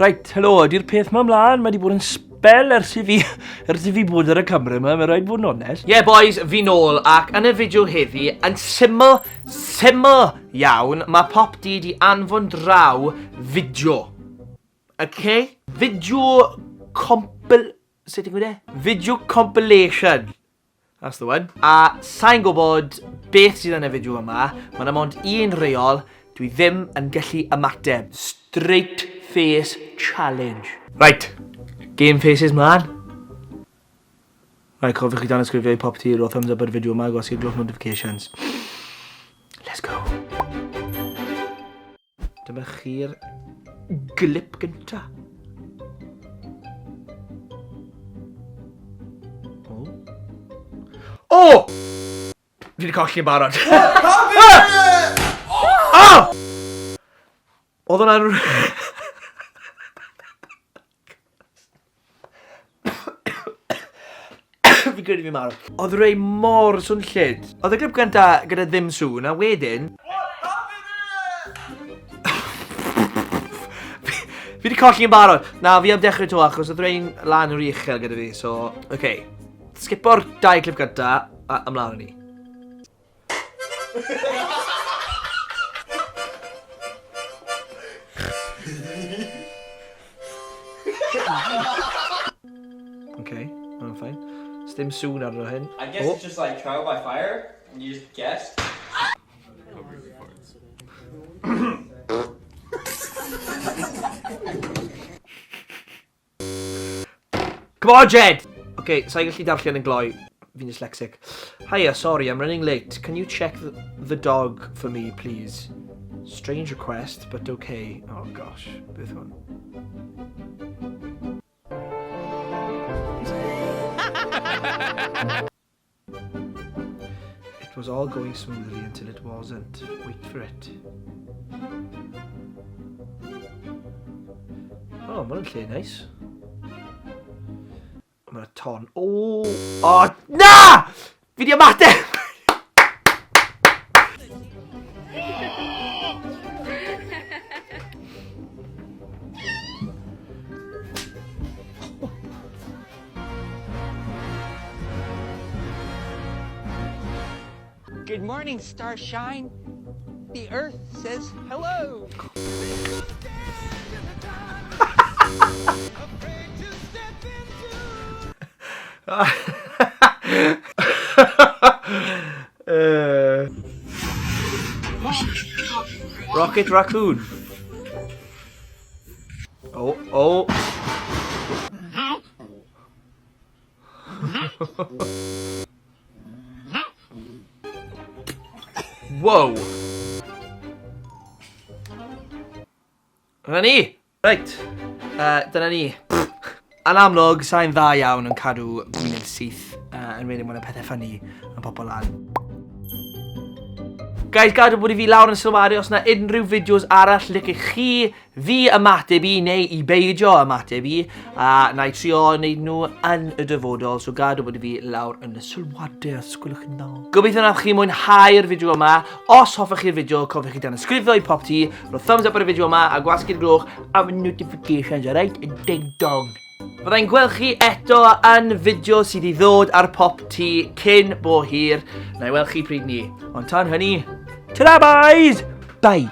Right, helo, ydy'r peth ma mlaen, mae wedi bod yn spel ers i fi bod ar y camera yma, mae'n rhaid bod yn onest. Yeah boys, fi nôl, ac yn y fideo heddi, yn syml iawn, mae PopT di anfon draw fideo. Okay? Video compilation. That's the one. A sa'n gwybod beth sydd yn y fideo yma, mae'n amond un reol, dwi ddim yn gallu ymateb. Straight face challenge. Right, game faces man. Right, cofiwch chi Tanysgrifia i PopT, ro thumbs up ar y fideo yma, gwasgu'r glwch notifications. Let's go. Dyma chi'r glip gynta. O! Fi wedi colli yn barod. Oedd hwnna'n... Fi credu fi marw. Oedd rei mor swnllyd. Oedd y glip gynta gyda ddim sŵn, a wedyn... Fi wedi colli yn barod. Na, fi am dechrau to achos oedd rei'n lan o'r uchel gyda fi, so... OK. Skipo'r 2 clip gynta, a ymlaen ni. Okay, I'm fine. Stim soon out of hyn. I guess it's just like trial by fire, and you just guess. Come on, Jed! Okay, sa'n gallu darllen yn gloi. Fi'n dyslexic. Hiya, sorry, I'm running late. Can you check the dog for me, please? Strange request, but okay. Oh gosh, beth hwn. It was all going smoothly until it wasn't. Wait for it. Oh, mae'n lle nice. Mae'n ton. Oh! Oh, na! Fi di ymateb! Good morning, starshine. The earth says hello. Rocket raccoon. Oh, oh. Whoa. Dyna ni. Right. Dyna ni. Yn amlwg, sa'n dda iawn yn cadw mynd syth yn wedyn mwyn y pethau ffynnu yn popol lan. Guys, gadw bod I fi lawr yn sylwadu os yna unrhyw fideos arall licech chi fi ymateb I neu I beidio ymateb I, a na I trio wneud nhw yn y dyfodol, so gadw bod I fi lawr yn y sylwadau os gwylwch yn ôl. Gobeithio na chi mwynhau'r fideo yma. Os hoffech chi'r fideo, cofiwch chi Tanysgrifio I PopT, ro thumbs up ar y fideo yma a gwasgu'r glwch am y notifications, alright? Ding dong. Byddai'n gweld chi eto yn fideo sydd I ddod ar PopT cyn bo hir. Na I weld chi pryd ni. Ond tan hynny, ta-da boys! Bye!